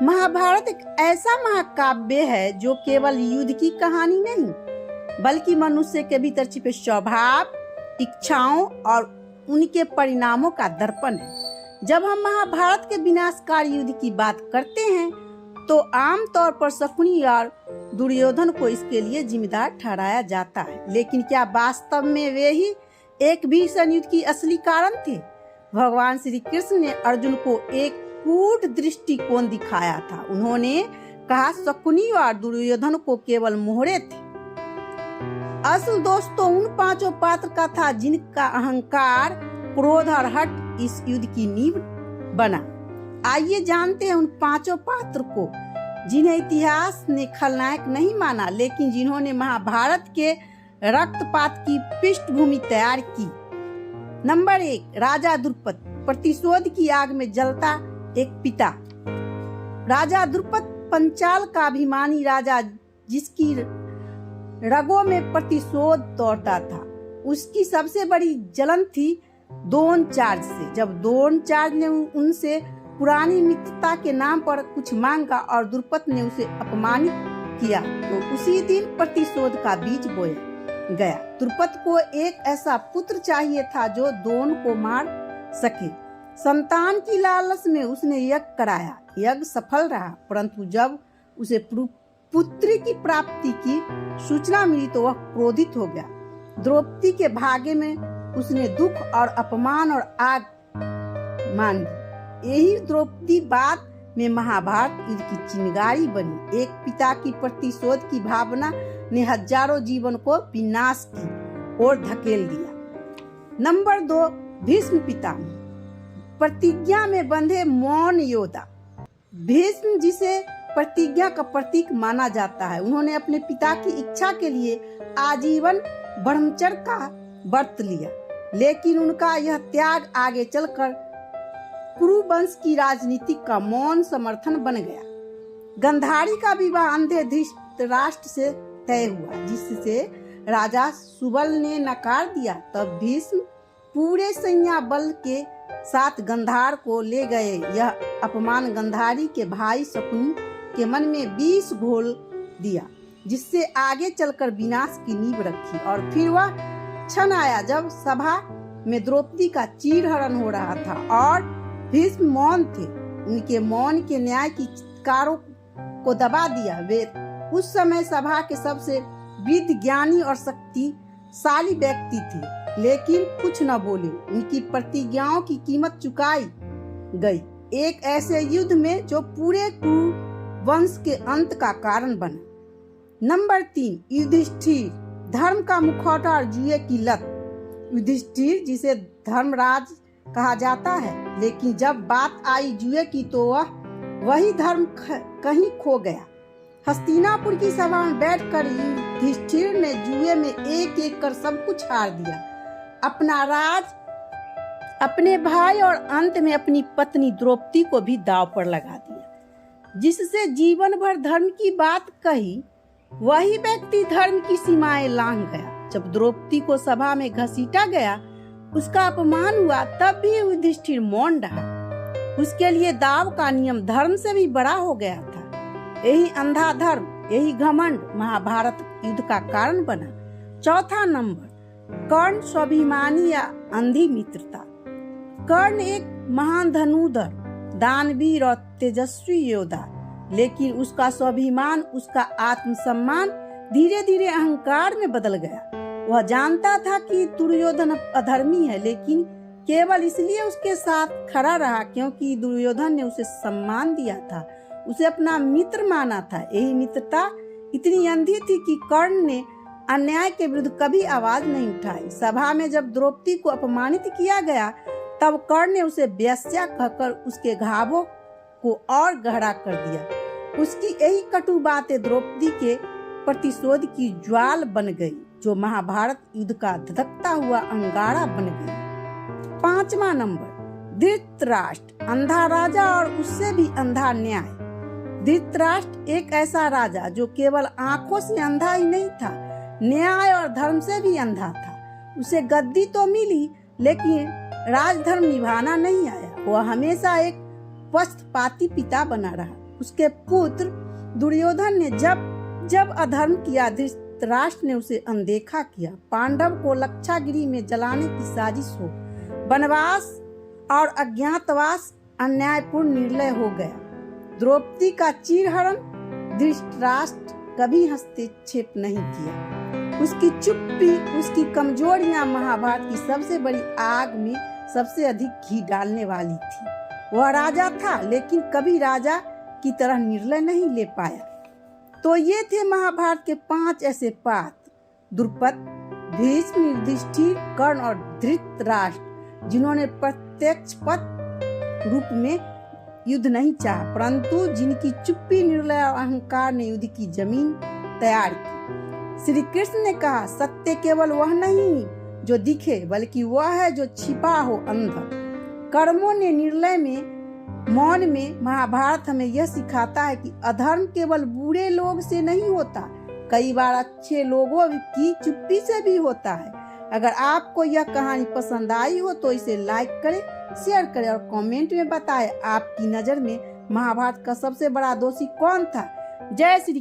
महाभारत एक ऐसा महाकाव्य है जो केवल युद्ध की कहानी नहीं बल्कि मनुष्य के भीतर छिपे स्वभाव, इच्छाओं और उनके परिणामों का दर्पण है। जब हम महाभारत के विनाशकारी युद्ध की बात करते हैं तो आमतौर पर शकुनी और दुर्योधन को इसके लिए जिम्मेदार ठहराया जाता है, लेकिन क्या वास्तव में वे ही एक भीषण युद्ध की असली कारण थे? भगवान श्री कृष्ण ने अर्जुन को एक कूट दृष्टिकोण दिखाया था। उन्होंने कहा शकुनी और दुर्योधन को केवल मोहरे थे। असल दोस्त तो उन पांचों पात्र का था जिनका अहंकार, क्रोध और हठ इस युद्ध की नींव बना। आइए जानते हैं उन पांचों पात्र को जिन्हें इतिहास ने खलनायक नहीं माना, लेकिन जिन्होंने महाभारत के रक्तपात की पृष्ठभूमि तैयार की। नंबर 1, राजा द्रुपद, प्रतिशोध की आग में जलता एक पिता। राजा द्रुपद पंचाल का अभिमानी राजा, जिसकी रगों में प्रतिशोध दौड़ता था। उसकी सबसे बड़ी जलन थी द्रोणाचार्य से। जब द्रोणाचार्य ने उनसे पुरानी मित्रता के नाम पर कुछ मांगा और द्रुपद ने उसे अपमानित किया तो उसी दिन प्रतिशोध का बीज बोया गया। द्रुपद को एक ऐसा पुत्र चाहिए था जो द्रोण को मार सके। संतान की लालच में उसने यज्ञ कराया। यज्ञ सफल रहा, परंतु जब उसे पुत्री की प्राप्ति की सूचना मिली तो वह क्रोधित हो गया। द्रौपदी के भाग्य में उसने दुख और अपमान और आग मान ली। यही द्रौपदी बाद में महाभारत युद्ध की चिंगारी बनी। एक पिता की प्रतिशोध की भावना ने हजारों जीवन को विनाश की ओर धकेल दिया। नंबर 2, भीष्म पितामह, प्रतिज्ञा में बंधे मौन योद्धा। भीष्म जिसे प्रतिज्ञा का प्रतीक माना जाता है, उन्होंने अपने पिता की इच्छा के लिए आजीवन ब्रह्मचर्य का व्रत लिया, लेकिन उनका यह त्याग आगे चलकर कुरु वंश की राजनीति का मौन समर्थन बन गया। गंधारी का विवाह अंधे धृतराष्ट्र से तय हुआ, जिससे राजा सुबल ने नकार दिया। तब भीष्म पूरे सैन्य बल के साथ गंधार को ले गए। यह अपमान गंधारी के भाई शकुनी के मन में विष घोल दिया, जिससे आगे चलकर विनाश की नींव रखी। और फिर वह क्षण आया जब सभा में द्रौपदी का चीरहरण हो रहा था और भीष्म मौन थे। उनके मौन के न्याय की चित्कारों को दबा दिया। वे उस समय सभा के सबसे वृद्ध, ज्ञानी और शक्तिशाली व्यक्ति थे, लेकिन कुछ न बोले। उनकी प्रतिज्ञाओं की कीमत चुकाई गई एक ऐसे युद्ध में जो पूरे कुरु वंश के अंत का कारण बना। नंबर 3, युधिष्ठिर, धर्म का मुखौटा और जुए की लत। युधिष्ठिर जिसे धर्मराज कहा जाता है, लेकिन जब बात आई जुए की तो वही धर्म कहीं खो गया। हस्तिनापुर की सभा में बैठकर युधिष्ठिर ने जुए में एक एक कर सब कुछ हार दिया। अपना राज, अपने भाई और अंत में अपनी पत्नी द्रौपदी को भी दांव पर लगा दिया। जिससे जीवन भर धर्म की बात कही, वही व्यक्ति धर्म की सीमाएं लांघ गया। जब द्रौपदी को सभा में घसीटा गया, उसका अपमान हुआ, तब भी युधिष्ठिर मौन रहा। उसके लिए दाव का नियम धर्म से भी बड़ा हो गया था। यही अंधा धर्म, यही घमंड महाभारत युद्ध का कारण बना। चौथा नंबर, कर्ण, स्वाभिमानी या अंधी मित्रता। कर्ण एक महान धनुर्धर, दानवीर और तेजस्वी योद्धा, लेकिन उसका स्वाभिमान, उसका आत्मसम्मान धीरे धीरे अहंकार में बदल गया। वह जानता था कि दुर्योधन अधर्मी है, लेकिन केवल इसलिए उसके साथ खड़ा रहा क्योंकि दुर्योधन ने उसे सम्मान दिया था, उसे अपना मित्र माना था। यही मित्रता इतनी अंधी थी कि कर्ण ने अन्याय के विरुद्ध कभी आवाज नहीं उठाई। सभा में जब द्रौपदी को अपमानित किया गया, तब कर्ण ने उसे वेश्या कहकर उसके घावों को और गहरा कर दिया। उसकी यही कटु बातें द्रौपदी के प्रतिशोध की ज्वाल बन गई, जो महाभारत युद्ध का धधकता हुआ अंगारा बन गई। 5वां नंबर, धृतराष्ट्र, अंधा राजा और उससे भी अंधा न्याय। धृतराष्ट्र एक ऐसा राजा जो केवल आंखों से अंधा ही नहीं था, न्याय और धर्म से भी अंधा था। उसे गद्दी तो मिली, लेकिन राजधर्म निभाना नहीं आया। वह हमेशा एक पक्षपाती पिता बना रहा। उसके पुत्र दुर्योधन ने जब अधर्म किया, धृतराष्ट्र ने उसे अनदेखा किया। पांडव को लक्षागिरी में जलाने की साजिश हो, वनवास और अज्ञातवास अन्यायपूर्ण निर्णय हो गया। द्रौपदी का चीरहरण धृतराष्ट्र कभी हस्तक्षेप नहीं किया। उसकी चुप्पी, उसकी कमजोरियां महाभारत की सबसे बड़ी आग में सबसे अधिक घी डालने वाली थी। वह राजा था, लेकिन कभी राजा की तरह निर्णय नहीं ले पाया। तो ये थे महाभारत के 5 ऐसे पात्र, द्रुपद, भीष्म, युधिष्ठिर, कर्ण और धृतराष्ट्र, जिन्होंने प्रत्यक्ष रूप में युद्ध नहीं चाहा, परंतु जिनकी चुप्पी, निर्णय और अहंकार ने युद्ध की जमीन तैयार की। श्री कृष्ण ने कहा, सत्य केवल वह नहीं जो दिखे, बल्कि वह है जो छिपा हो अंदर। कर्मों ने निर्णय में, मौन में महाभारत हमें यह सिखाता है कि अधर्म केवल बुरे लोग से नहीं होता, कई बार अच्छे लोगों की चुप्पी से भी होता है। अगर आपको यह कहानी पसंद आई हो तो इसे लाइक करें, शेयर करें और कमेंट में बताएं आपकी नजर में महाभारत का सबसे बड़ा दोषी कौन था। जय श्री